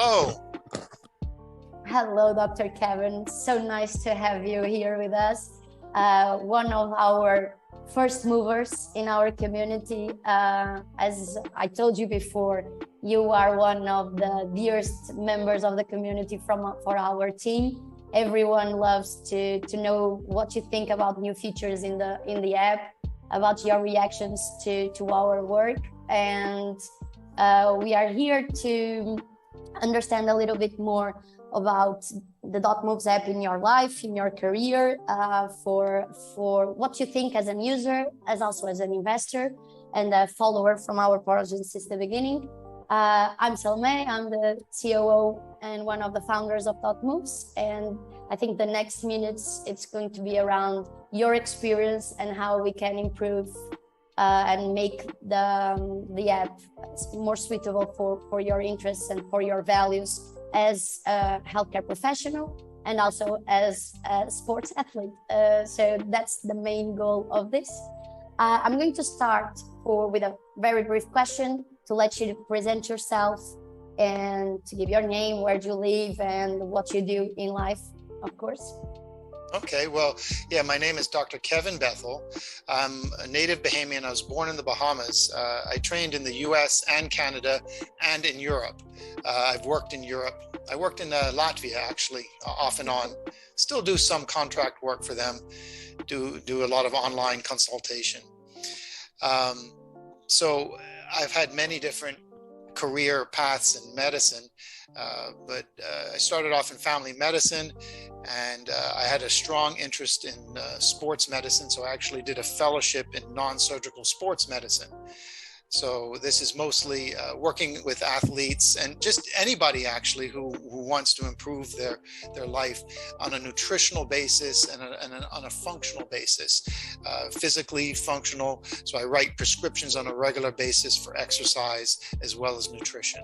Hello. Hello, Dr. Kevin. So nice to have you here with us. One of our first movers in our community. As I told you before, you are one of the dearest members of the community for our team. Everyone loves to know what you think about new features in the app, about your reactions to our work, and we are here to understand a little bit more about the dotmoovs app in your life, in your career, for what you think as an user, as also as an investor and a follower from our project since the beginning. I'm Salme, I'm the COO and one of the founders of dotmoovs, and I think the next minutes it's going to be around your experience and how we can improve and make the app more suitable for your interests and for your values as a healthcare professional and also as a sports athlete. So that's the main goal of this. I'm going to start with a very brief question to let you present yourself and to give your name, where you live, and what you do in life, of course. Okay, well, yeah, my name is Dr. Kevin Bethel. I'm a native Bahamian. I was born in the Bahamas. I trained in the US and Canada and in Europe. I've worked in Europe. I worked in Latvia, actually, off and on. Still do some contract work for them, do a lot of online consultation. So I've had many different career paths in medicine, but I started off in family medicine, and I had a strong interest in sports medicine, so I actually did a fellowship in non-surgical sports medicine. So this is mostly working with athletes and just anybody actually who wants to improve their life on a nutritional basis and on a functional basis, physically functional. So I write prescriptions on a regular basis for exercise as well as nutrition.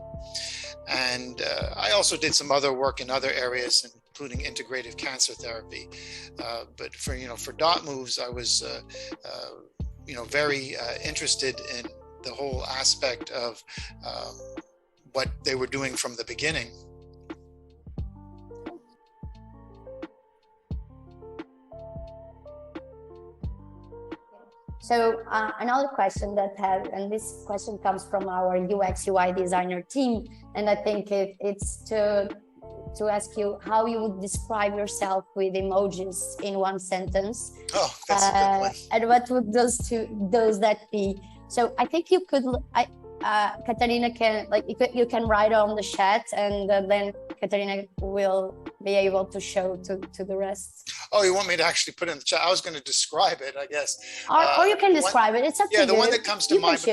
And I also did some other work in other areas, including integrative cancer therapy. But for dotmoovs, I was very interested in the whole aspect of what they were doing from the beginning. So another question and this question comes from our UX UI designer team, and I think it's to ask you how you would describe yourself with emojis in one sentence. Oh, that's a good one. And what would those that be? So I think you could, Katarina you can write on the chat, and then Katarina will be able to show to the rest. Oh, you want me to actually put it in the chat? I was going to describe it, I guess. Or you can describe it. It's up to you. Yeah, the one that comes to mind,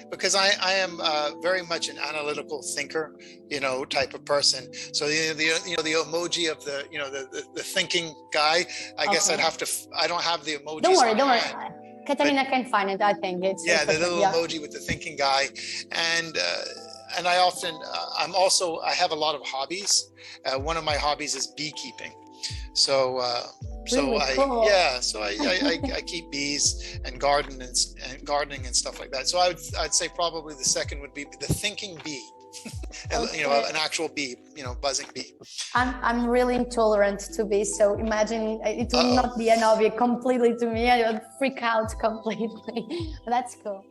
because I am very much an analytical thinker, type of person. So the emoji of the thinking guy. I guess I'd have to. I don't have the emoji. Don't worry. Katarina can find it. I think it's the little emoji with the thinking guy, and I often I have a lot of hobbies. One of my hobbies is beekeeping. So cool. I keep bees and gardening and stuff like that. So I'd say probably the second would be the thinking bee. Okay. An actual bee, buzzing bee. I'm really intolerant to bees, so imagine it will not be an hobby completely to me. I would freak out completely. That's cool.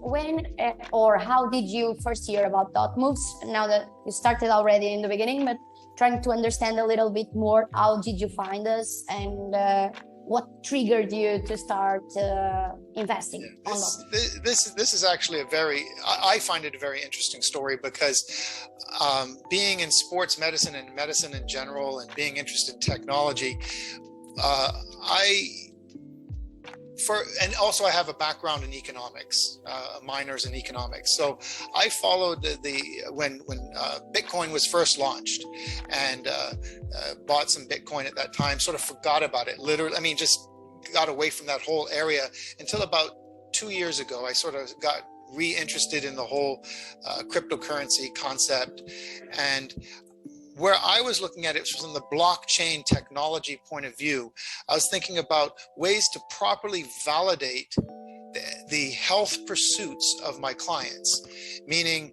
When or how did you first hear about dotmoovs? Now that you started already in the beginning, but trying to understand a little bit more, how did you find us, and what triggered you to start investing? This is actually I find it a very interesting story, because being in sports medicine and medicine in general, and being interested in technology, and also I have a background in economics, minors in economics. So I followed when Bitcoin was first launched, and bought some Bitcoin at that time, sort of forgot about it. Literally, just got away from that whole area until about 2 years ago. I sort of got re-interested in the whole cryptocurrency concept. And where I was looking at it was from the blockchain technology point of view. I was thinking about ways to properly validate the health pursuits of my clients, meaning,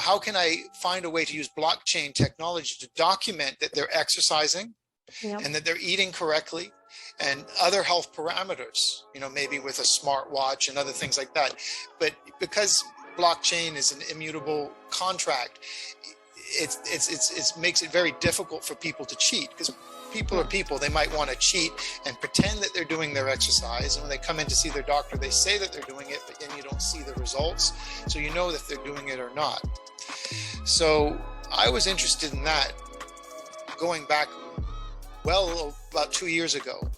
how can I find a way to use blockchain technology to document that they're exercising and that they're eating correctly and other health parameters, maybe with a smartwatch and other things like that. But because blockchain is an immutable contract, it makes it very difficult for people to cheat, because people are people. They might want to cheat and pretend that they're doing their exercise, and when they come in to see their doctor, they say that they're doing it, but then you don't see the results, so you know if they're doing it or not. So I was interested in that going back about 2 years ago.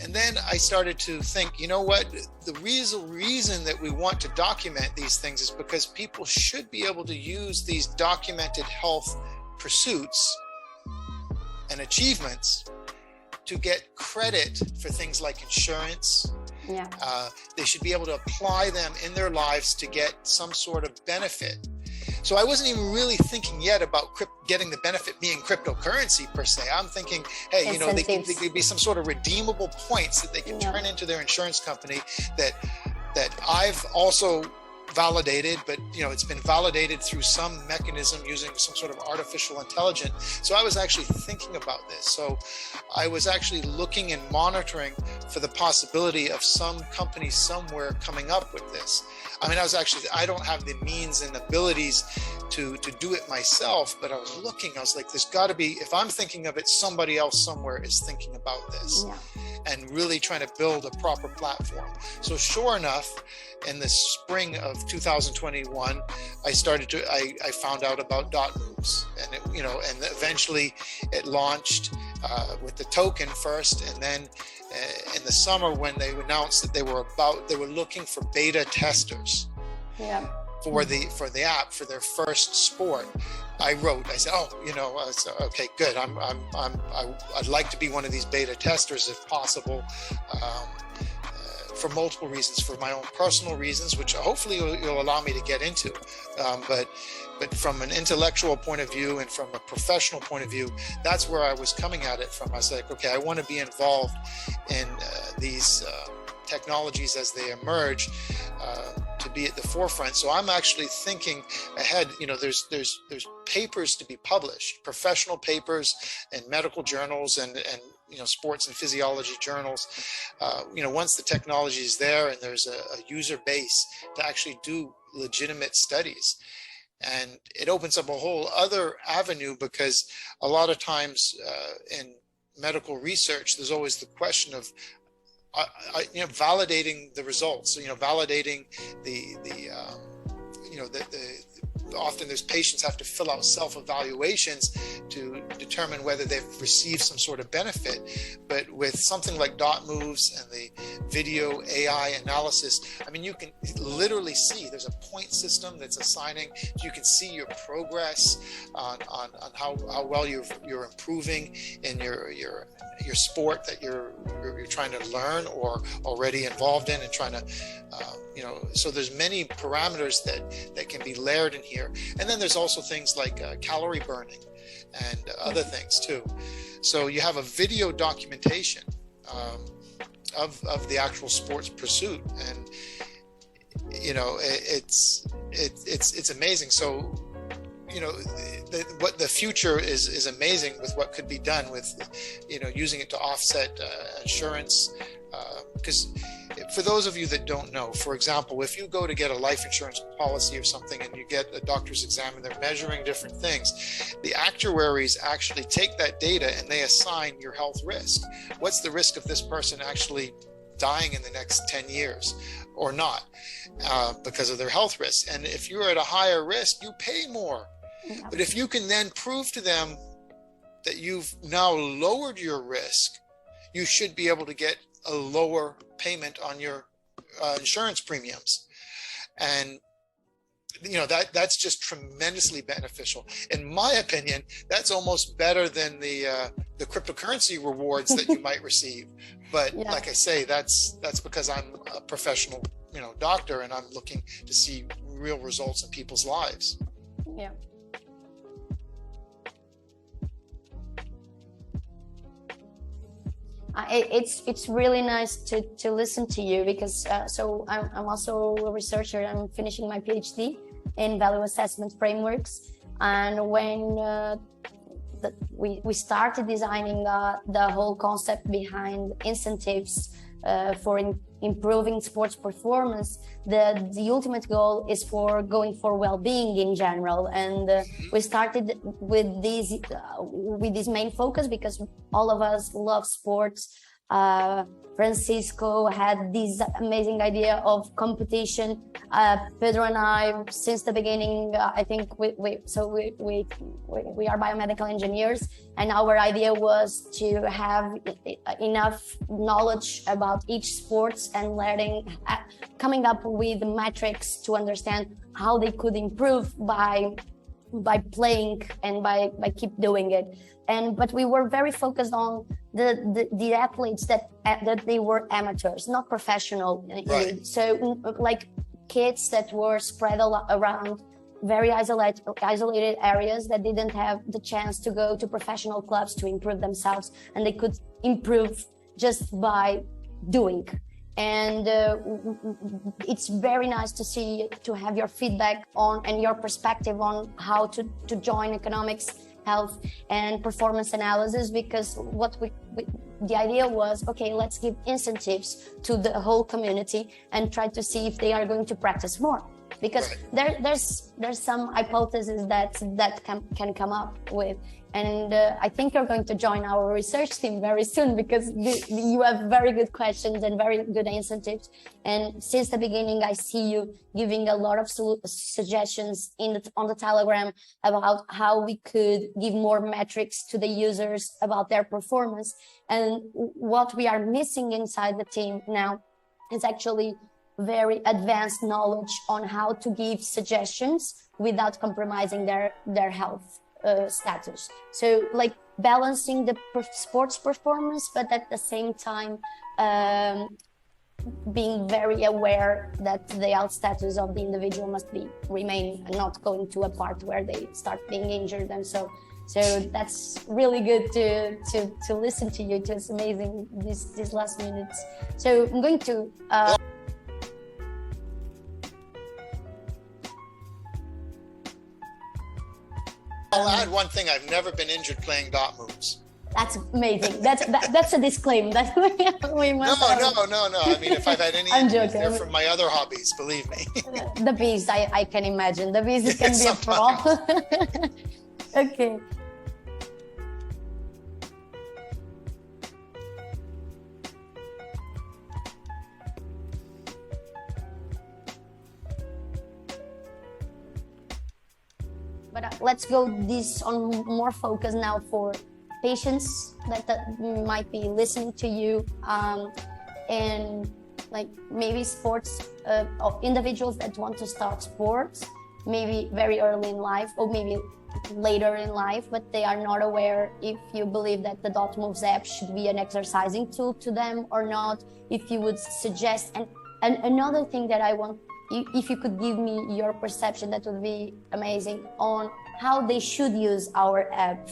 And then I started to think, the reason that we want to document these things is because people should be able to use these documented health pursuits and achievements to get credit for things like insurance. They should be able to apply them in their lives to get some sort of benefit. So I wasn't even really thinking yet about getting the benefit being cryptocurrency per se. I'm thinking, hey, they could be some sort of redeemable points that they can turn into their insurance company that I've also validated, but it's been validated through some mechanism using some sort of artificial intelligence. So I was actually thinking about this. So I was actually looking and monitoring for the possibility of some company somewhere coming up with this. I don't have the means and abilities to do it myself, but I was like, there's got to be, if I'm thinking of it, somebody else somewhere is thinking about this and really trying to build a proper platform. So sure enough, in the spring of 2021, I found out about dotmoovs, and and eventually it launched with the token first, and then in the summer when they announced that they were looking for beta testers for the app for their first sport. I said, okay, good. I'd like to be one of these beta testers if possible. For multiple reasons, for my own personal reasons, which hopefully you'll allow me to get into. But from an intellectual point of view and from a professional point of view, that's where I was coming at it from. I was like, okay, I want to be involved in these technologies as they emerge, to be at the forefront. So I'm actually thinking ahead. There's papers to be published, professional papers in medical journals and sports and physiology journals. Once the technology is there and there's a user base to actually do legitimate studies, and it opens up a whole other avenue, because a lot of times in medical research, there's always the question of validating the results. Validating often there's patients have to fill out self-evaluations to determine whether they've received some sort of benefit. But with something like dotmoovs and the video AI analysis, you can literally see there's a point system that's assigning. You can see your progress on how well you're improving in your sport that you're trying to learn or already involved in, and trying to so there's many parameters that can be layered in here. And then there's also things like calorie burning and other things too. So you have a video documentation of the actual sports pursuit, and it's amazing. So what the future is amazing with what could be done with using it to offset insurance, because for those of you that don't know, for example, if you go to get a life insurance policy or something and you get a doctor's exam and they're measuring different things, the actuaries actually take that data and they assign your health risk. What's the risk of this person actually dying in the next 10 years or not, because of their health risks? And if you're at a higher risk, you pay more. But if you can then prove to them that you've now lowered your risk, you should be able to get a lower payment on your insurance premiums. And that's just tremendously beneficial. In my opinion, that's almost better than the cryptocurrency rewards that you might receive. But like I say, that's because I'm a professional doctor, and I'm looking to see real results in people's lives. Yeah. it's really nice to listen to you, because so I'm also a researcher. I'm finishing my PhD in value assessment frameworks, and when we started designing the whole concept behind incentives for improving sports performance, the ultimate goal is for going for well-being in general. And we started with this main focus because all of us love sports. Francisco had this amazing idea of competition. Pedro and I, since the beginning, I think we are biomedical engineers, and our idea was to have enough knowledge about each sports and coming up with metrics to understand how they could improve by playing and by keep doing it. But we were very focused on the athletes that they were amateurs, not professional. Right. So like kids that were spread around very isolated areas that didn't have the chance to go to professional clubs to improve themselves, and they could improve just by doing. And it's very nice to have your feedback on and your perspective on how to join economics, health, and performance analysis, because the idea was, okay, let's give incentives to the whole community and try to see if they are going to practice more, because there's some hypotheses that can come up with. And I think you're going to join our research team very soon, because you have very good questions and very good incentives. And since the beginning, I see you giving a lot of suggestions on the Telegram about how we could give more metrics to the users about their performance. And what we are missing inside the team now is actually very advanced knowledge on how to give suggestions without compromising their health status. So like balancing the sports performance, but at the same time being very aware that the health status of the individual must remain and not going to a part where they start being injured. And so that's really good to listen to you. It's amazing these last minutes. So I'm going to I'll add one thing. I've never been injured playing dot moves. That's amazing. That's a disclaimer that we must. No. I mean, if I've had any injuries, they're from my other hobbies. Believe me. The bees, I can imagine. The bees can be a problem. Okay. But let's go this on more focus now for patients that might be listening to you, and like maybe sports of individuals that want to start sports, maybe very early in life or maybe later in life, but they are not aware if you believe that the dotmoovs app should be an exercising tool to them or not, if you would suggest. And another thing that I want, if you could give me your perception, that would be amazing, on how they should use our app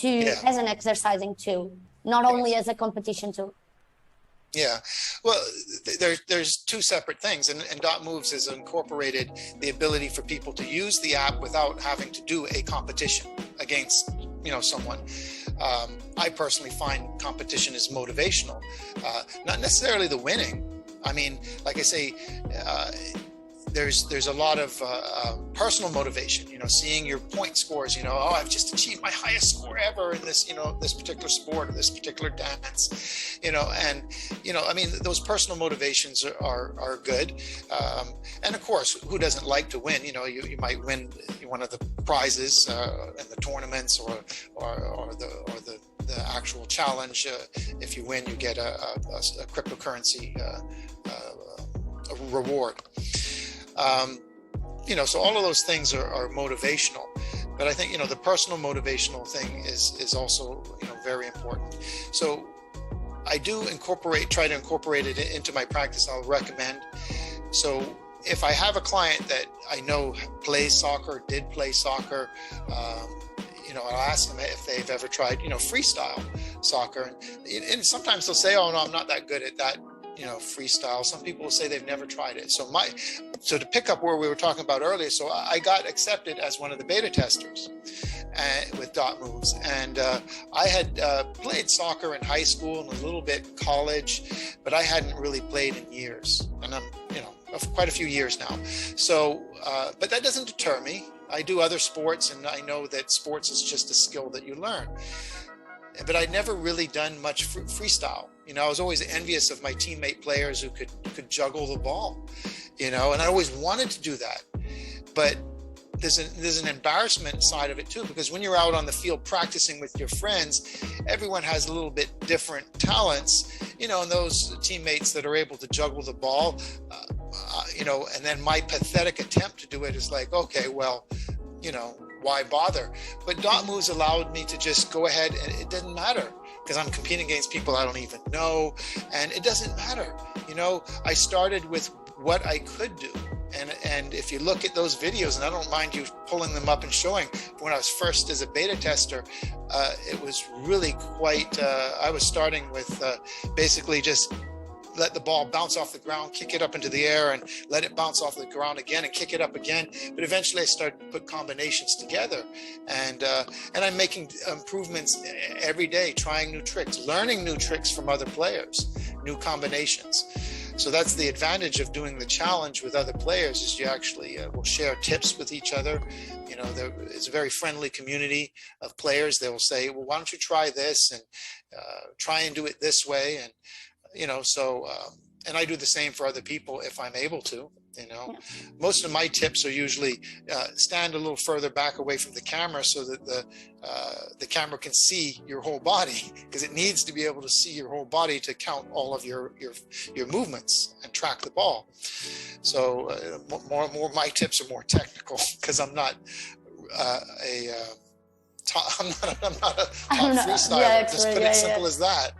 as an exercising tool, not only as a competition tool. Yeah, well, there's two separate things, and dotmoovs has incorporated the ability for people to use the app without having to do a competition against someone. I personally find competition is motivational, not necessarily the winning. I mean, like I say, there's a lot of personal motivation, seeing your point scores, I've just achieved my highest score ever in this, this particular sport or this particular dance, I mean, those personal motivations are good. And of course, who doesn't like to win? You might win one of the prizes in the tournaments or the actual challenge. If you win, you get a cryptocurrency reward. So all of those things are motivational, but I think, the personal motivational thing is also, very important. So I do try to incorporate it into my practice. I'll recommend. So if I have a client that I know did play soccer, I'll ask them if they've ever tried, freestyle. soccer, and sometimes they'll say, oh no, I'm not that good at that, freestyle. Some people will say they've never tried it. So to pick up where we were talking about earlier, so I got accepted as one of the beta testers with dotmoovs, and I had played soccer in high school and a little bit in college, but I hadn't really played in years, and I'm quite a few years now. So but that doesn't deter me. I do other sports, and I know that sports is just a skill that you learn. But I'd never really done much freestyle. I was always envious of my teammate players who could juggle the ball, and I always wanted to do that. But there's an embarrassment side of it too, because when you're out on the field practicing with your friends, everyone has a little bit different talents, and those teammates that are able to juggle the ball, and then my pathetic attempt to do it is like, okay, well, why bother? But dotmoovs allowed me to just go ahead, and it didn't matter because I'm competing against people I don't even know, and it doesn't matter. I started with what I could do. And if you look at those videos, and I don't mind you pulling them up and showing, when I was first as a beta tester, it was really quite, I was starting with basically just let the ball bounce off the ground, kick it up into the air, and let it bounce off the ground again and kick it up again. But eventually I started to put combinations together, and I'm making improvements every day, trying new tricks, learning new tricks from other players, new combinations. So that's the advantage of doing the challenge with other players, is you actually will share tips with each other. There is a very friendly community of players. They will say, well, why don't you try this, and try and do it this way. And, and I do the same for other people if I'm able to. Most of my tips are usually stand a little further back away from the camera so that the camera can see your whole body, because it needs to be able to see your whole body to count all of your movements and track the ball. So more my tips are more technical, because I'm not I'm not a top freestyler. Yeah, just put it simple as that.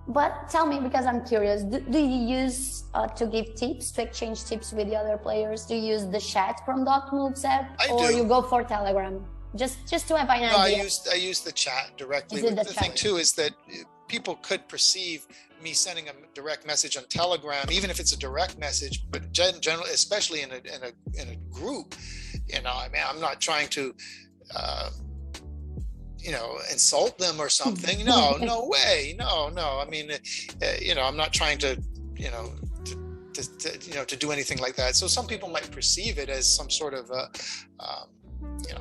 But tell me, because I'm curious, do you use to give tips, to exchange tips with the other players? Do you use the chat from dotmoovs app, or you go for Telegram? Just to have an idea. I use the chat directly. The thing too is that people could perceive me sending a direct message on Telegram, even if it's a direct message, but generally, especially in a group, I'm not trying to insult them or something. No way. No. I mean, I'm not trying to, to do anything like that. So some people might perceive it as some sort of,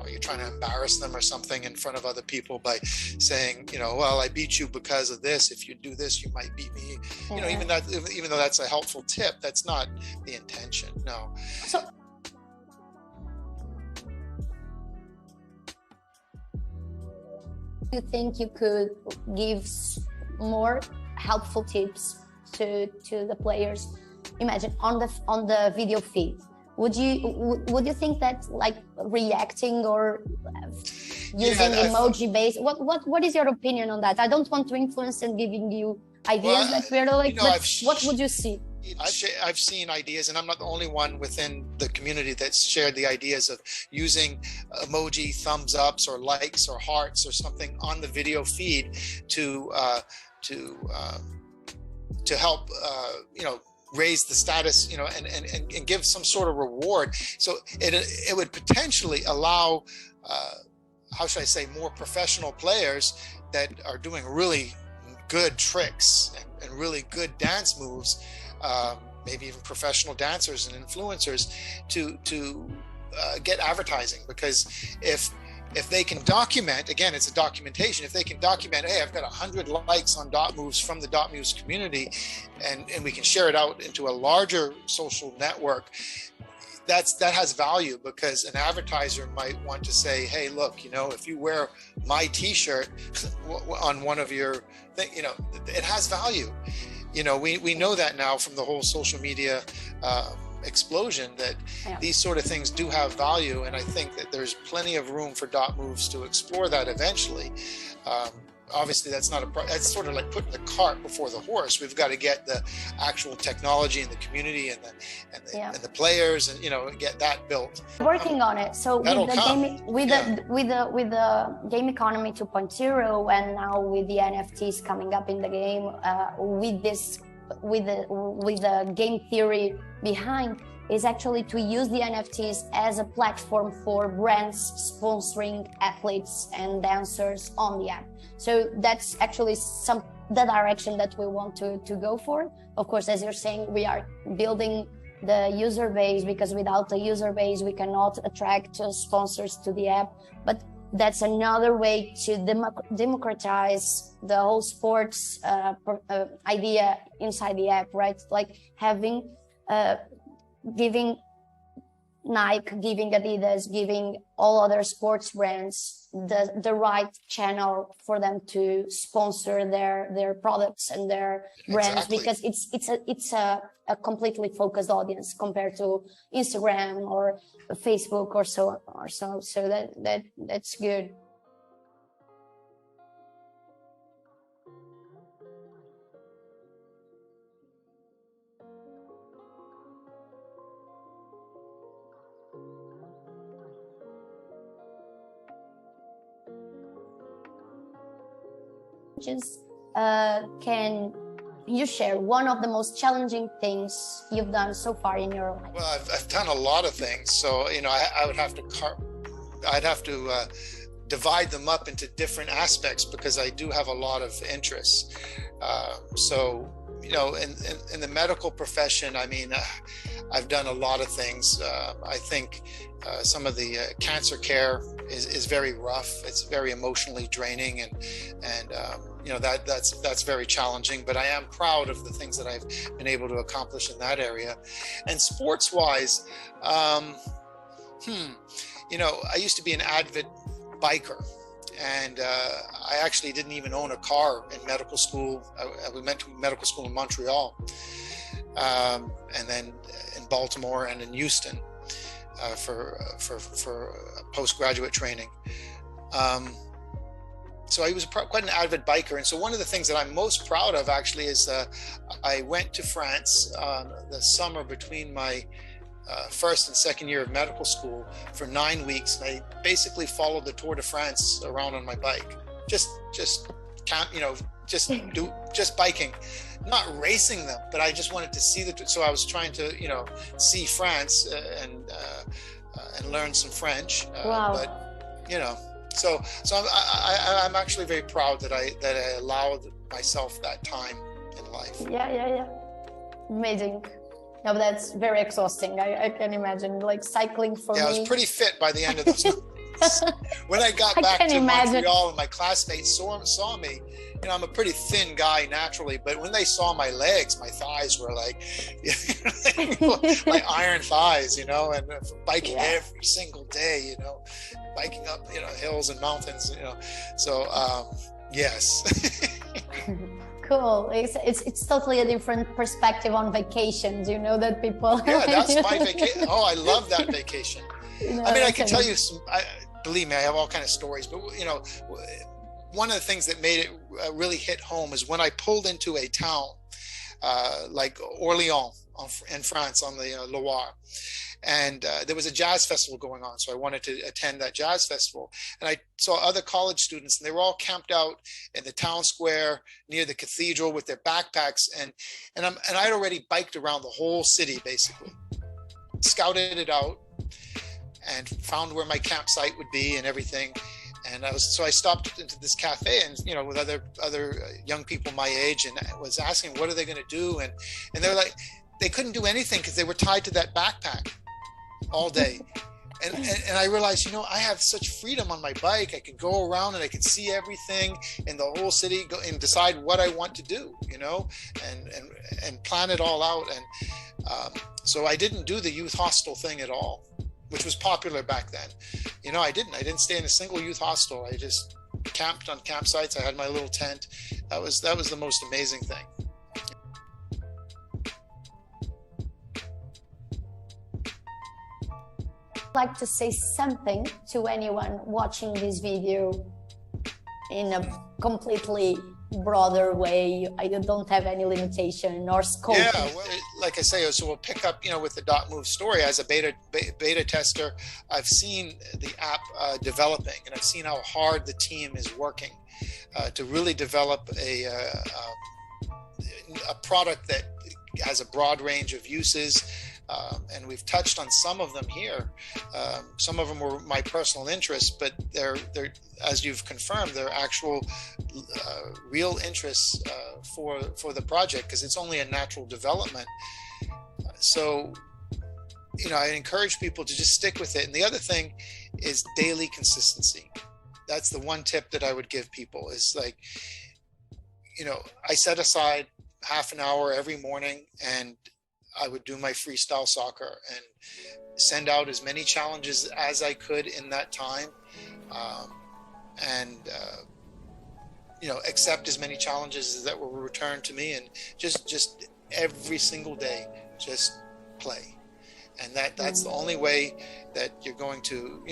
you're trying to embarrass them or something in front of other people by saying, well, I beat you because of this. If you do this, you might beat me. Even though that's a helpful tip, that's not the intention. No. So, you think you could give more helpful tips to the players? Imagine on the video feed, would you think that, like, reacting or using emoji based, what is your opinion on that? I don't want to influence and giving you ideas that we're like, but what would you see? I've seen ideas, and I'm not the only one within the community that's shared the ideas of using emoji thumbs ups or likes or hearts or something on the video feed to help raise the status, and give some sort of reward. So it would potentially allow how should I say, more professional players that are doing really good tricks and really good dance moves, maybe even professional dancers and influencers, to get advertising. Because if they can document, again, it's a documentation. If they can document, hey, I've got 100 likes on dotmoovs from the dotmoovs community, and we can share it out into a larger social network, that has value, because an advertiser might want to say, hey, look, if you wear my t-shirt on one of your thing, it has value. We know that now from the whole social media explosion, that these sort of things do have value, and I think that there's plenty of room for dotmoovs to explore that eventually. obviously that's not that's sort of like putting the cart before the horse. We've got to get the actual technology and the community and the players, and get that built. Working on it. So with the game economy 2.0, and now with the NFTs coming up in the game, with the game theory behind, is actually to use the NFTs as a platform for brands sponsoring athletes and dancers on the app. So that's actually the direction that we want to go for. Of course, as you're saying, we are building the user base, because without the user base, we cannot attract sponsors to the app. But that's another way to democratize the whole sports idea inside the app, right? Like giving Nike, giving Adidas, giving all other sports brands the right channel for them to sponsor their products and their brands, because it's a completely focused audience compared to Instagram or Facebook or so. So that's good. Can you share one of the most challenging things you've done so far in your life? Well, I've done a lot of things, so I would have to I'd have to divide them up into different aspects, because I do have a lot of interests. So in the medical profession, I mean, I've done a lot of things. I think some of the cancer care is very rough. It's very emotionally draining, and that's very challenging. But I am proud of the things that I've been able to accomplish in that area. And sports-wise, I used to be an avid biker. And I actually didn't even own a car in medical school. We went to medical school in Montreal, and then in Baltimore and in Houston for postgraduate training. So I was quite an avid biker. And so one of the things that I'm most proud of actually is I went to France the summer between my first and second year of medical school for 9 weeks, and I basically followed the Tour de France around on my bike, just biking, not racing them, but I just wanted to see so I was trying to see France and learn some French. Wow. But so I'm actually very proud that I allowed myself that time in life. Yeah. Amazing. No, but that's very exhausting. I can imagine, like cycling for me. Yeah, I was pretty fit by the end of those months. When I got back to Montreal and my classmates saw me, I'm a pretty thin guy naturally, but when they saw my legs, my thighs were like iron thighs, and biking every single day, biking up, hills and mountains, So, yes. Cool. It's totally a different perspective on vacations, that people. Yeah, that's my vacation. Oh, I love that vacation. I mean, I can tell you believe me, I have all kinds of stories, but one of the things that made it really hit home is when I pulled into a town like Orléans in France on the Loire. And there was a jazz festival going on, so I wanted to attend that jazz festival. And I saw other college students, and they were all camped out in the town square near the cathedral with their backpacks. And I'd already biked around the whole city, basically, scouted it out, and found where my campsite would be and everything. And so I stopped into this cafe, and with other young people my age, and I was asking, what are they going to do? And they're like, they couldn't do anything because they were tied to that backpack all day. And I realized, I have such freedom on my bike. I can go around and I can see everything in the whole city, and decide what I want to do, and plan it all out. And so I didn't do the youth hostel thing at all, which was popular back then. I didn't stay in a single youth hostel. I just camped on campsites. I had my little tent. That was the most amazing thing. Like to say something to anyone watching this video? in a completely broader way. You don't have any limitation or scope. Yeah, well, like I say, so we'll pick up, with the dotmoovs story. As a beta tester, I've seen the app developing, and I've seen how hard the team is working to really develop a product that has a broad range of uses. And we've touched on some of them here. Some of them were my personal interests, but they're as you've confirmed, they're actual real interests for the project, because it's only a natural development. So, I encourage people to just stick with it. And the other thing is daily consistency. That's the one tip that I would give people is like, I set aside half an hour every morning, and I would do my freestyle soccer and send out as many challenges as I could in that time, and accept as many challenges that were returned to me, and just every single day, just play. And that's the only way that you're going to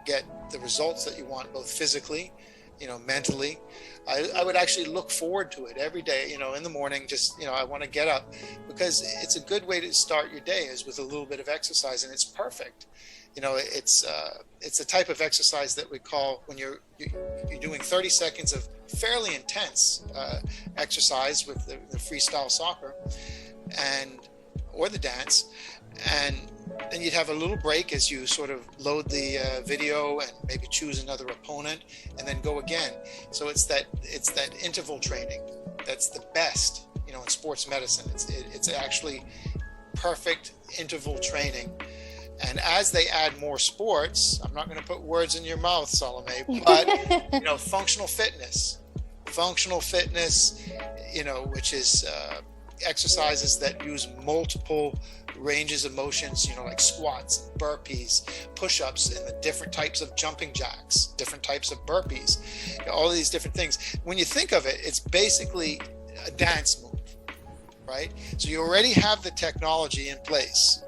get the results that you want, both physically, mentally. I would actually look forward to it every day, in the morning. Just, I want to get up, because it's a good way to start your day is with a little bit of exercise, and it's perfect. It's a type of exercise that we call, when you're doing 30 seconds of fairly intense exercise with the freestyle soccer or the dance, and then you'd have a little break as you sort of load the video and maybe choose another opponent, and then go again. So it's that interval training that's the best, in sports medicine. It's actually perfect interval training. And as they add more sports, I'm not going to put words in your mouth, Salome, but functional fitness, which is exercises that use multiple ranges of motions, like squats, burpees, push-ups, and the different types of jumping jacks, different types of burpees, all of these different things. When you think of it, it's basically a dance move, right? So you already have the technology in place.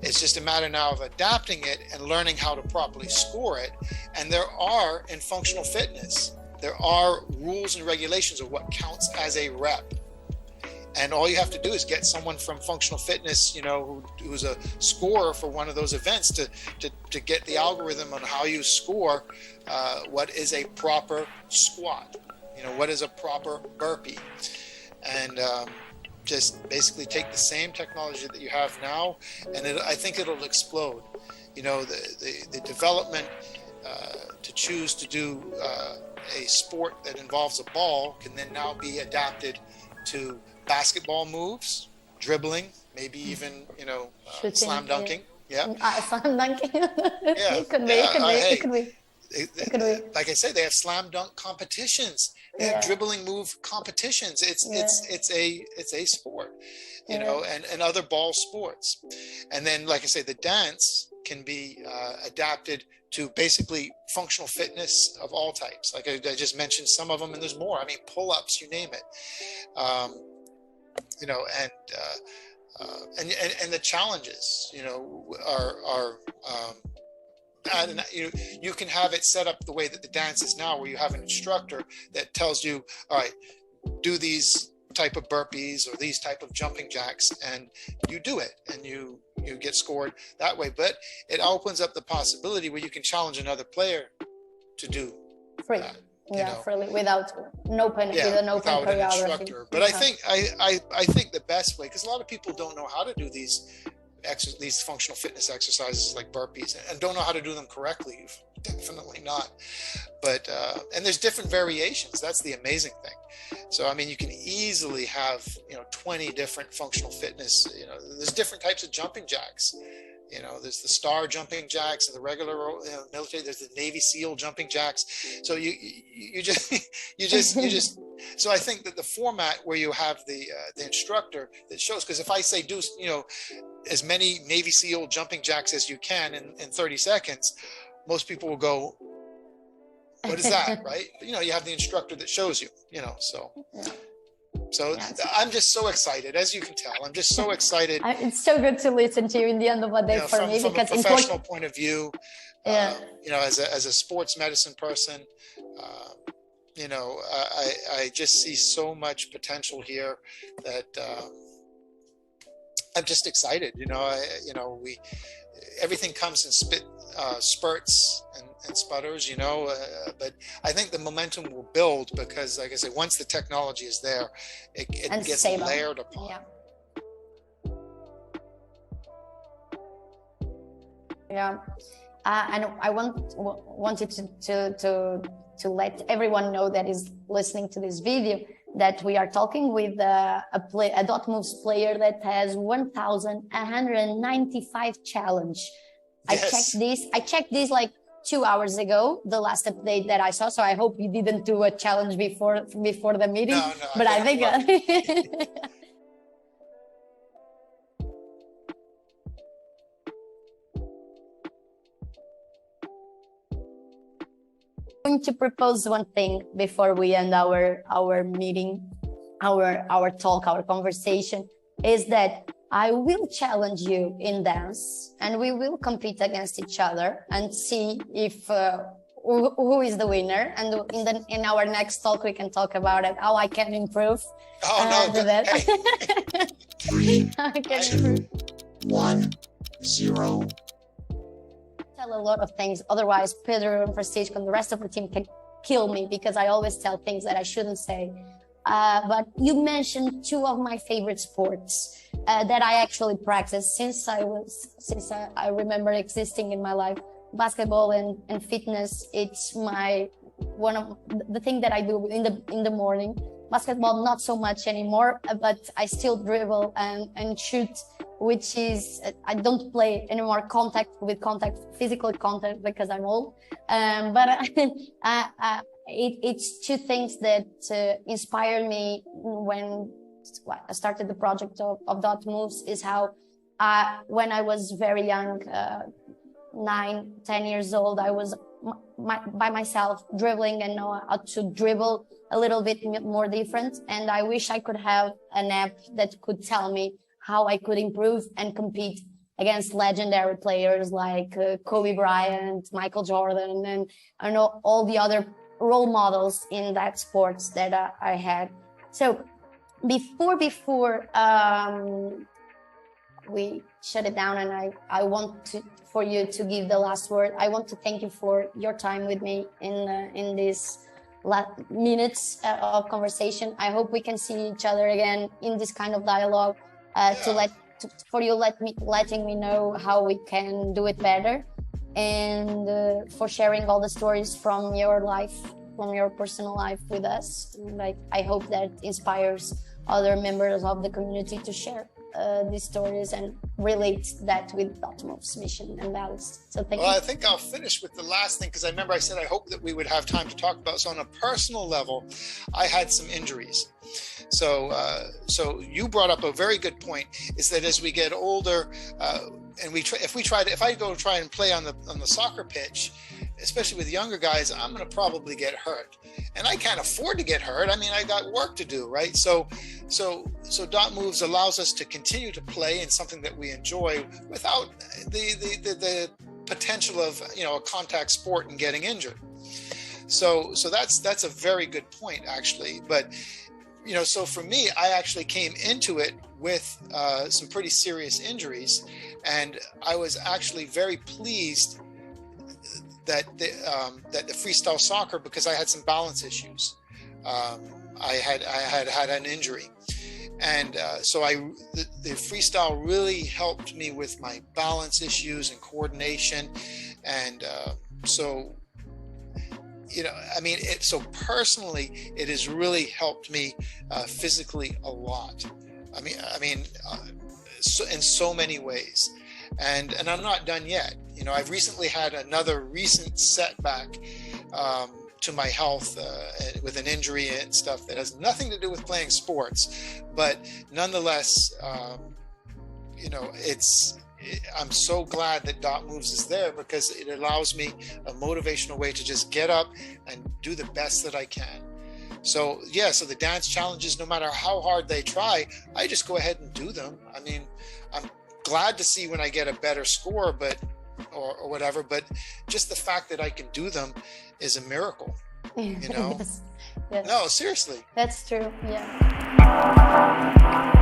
It's just a matter now of adapting it and learning how to properly score it. And there are, in functional fitness, there are rules and regulations of what counts as a rep. And all you have to do is get someone from functional fitness, who's a scorer for one of those events to get the algorithm on how you score what is a proper squat, what is a proper burpee. And just basically take the same technology that you have now, and I think it'll explode. The development to choose to do a sport that involves a ball can then now be adapted to basketball moves, dribbling, maybe even slam dunking. Yeah. Slam dunking. Yeah. It could be. Like I said, they have slam dunk competitions. They have dribbling move competitions. It's a sport, and other ball sports. And then, like I say, the dance can be adapted to basically functional fitness of all types. Like I just mentioned some of them, and there's more. I mean, pull-ups, you name it. And the challenges, are and you can have it set up the way that the dance is now, where you have an instructor that tells you, all right, do these type of burpees or these type of jumping jacks, and you do it, and you get scored that way. But it opens up the possibility where you can challenge another player to do that. Freely, without an open choreography. But I think the best way, because a lot of people don't know how to do these functional fitness exercises like burpees, and don't know how to do them correctly. Definitely not. But and there's different variations. That's the amazing thing. So I mean, you can easily have 20 different functional fitness. There's different types of jumping jacks. There's the star jumping jacks and the regular military. There's the Navy SEAL jumping jacks. So you just. So I think that the format where you have the instructor that shows, because if I say do as many Navy SEAL jumping jacks as you can in 30 seconds, most people will go, what is that, right? But, you have the instructor that shows you. So I'm just so excited, as you can tell. I'm just so excited. It's so good to listen to you in the end of the day for me, because from a professional point of view, as a sports medicine person, You know, I just see so much potential here that I'm just excited. You know, everything comes in spurts and sputters, you know, but I think the momentum will build because, like I said, once the technology is there, it gets layered upon. Yeah. Yeah, and I wanted to let everyone know that is listening to this video that we are talking with a dotmoovs player that has 1,195 challenge. Yes. I checked this like 2 hours ago, the last update that I saw. So I hope you didn't do a challenge before the meeting. No, but I think. Going to propose one thing before we end our meeting, our talk, our conversation, is that I will challenge you in dance, and we will compete against each other and see if who is the winner. And in our next talk, we can talk about it, how I can improve. Oh no! That. Hey. 3, 2, 1, 0. Tell a lot of things, otherwise Pedro and Francisco and the rest of the team can kill me because I always tell things that I shouldn't say. But you mentioned two of my favorite sports that I actually practice since I remember existing in my life. Basketball and fitness. It's one of the thing that I do in the morning. Basketball not so much anymore, but I still dribble and shoot, which is, I don't play anymore physical contact because I'm old. But it's two things that inspired me when I started the project of dotmoovs, is how when I was very young, 9, 10 years old, I was by myself dribbling and know how to dribble a little bit more different. And I wish I could have an app that could tell me how I could improve and compete against legendary players like Kobe Bryant, Michael Jordan, and I know all the other role models in that sports that I had. So before we shut it down, and I want for you to give the last word. I want to thank you for your time with me in these minutes of conversation. I hope we can see each other again in this kind of dialogue. Letting me know how we can do it better, and for sharing all the stories from your life, from your personal life with us. Like, I hope that inspires other members of the community to share these stories and relate that with dotmoovs' mission and values. So thank you. Well, I think I'll finish with the last thing, because I remember I said I hope that we would have time to talk about. So on a personal level, I had some injuries. So you brought up a very good point, is that as we get older, and if I go try and play on the soccer pitch, especially with younger guys, I'm going to probably get hurt, and I can't afford to get hurt. I mean, I got work to do, right? So dotmoovs allows us to continue to play in something that we enjoy without the potential of, you know, a contact sport and getting injured. So that's a very good point, actually. But you know, so for me, I actually came into it with some pretty serious injuries, and I was actually very pleased that the freestyle soccer, because I had some balance issues. I had an injury, and so the freestyle really helped me with my balance issues and coordination, and so, you know, I mean, so personally, it has really helped me physically a lot. I mean, so in so many ways, and I'm not done yet. You know, I've recently had another recent setback to my health with an injury and stuff that has nothing to do with playing sports, but nonetheless, you know, I'm so glad that dotmoovs is there, because it allows me a motivational way to just get up and do the best that I can. So yeah, so the dance challenges, no matter how hard they try, I just go ahead and do them. I mean, I'm glad to see when I get a better score, or whatever, but just the fact that I can do them is a miracle. You know? Yes. Yes. No, seriously. That's true. Yeah.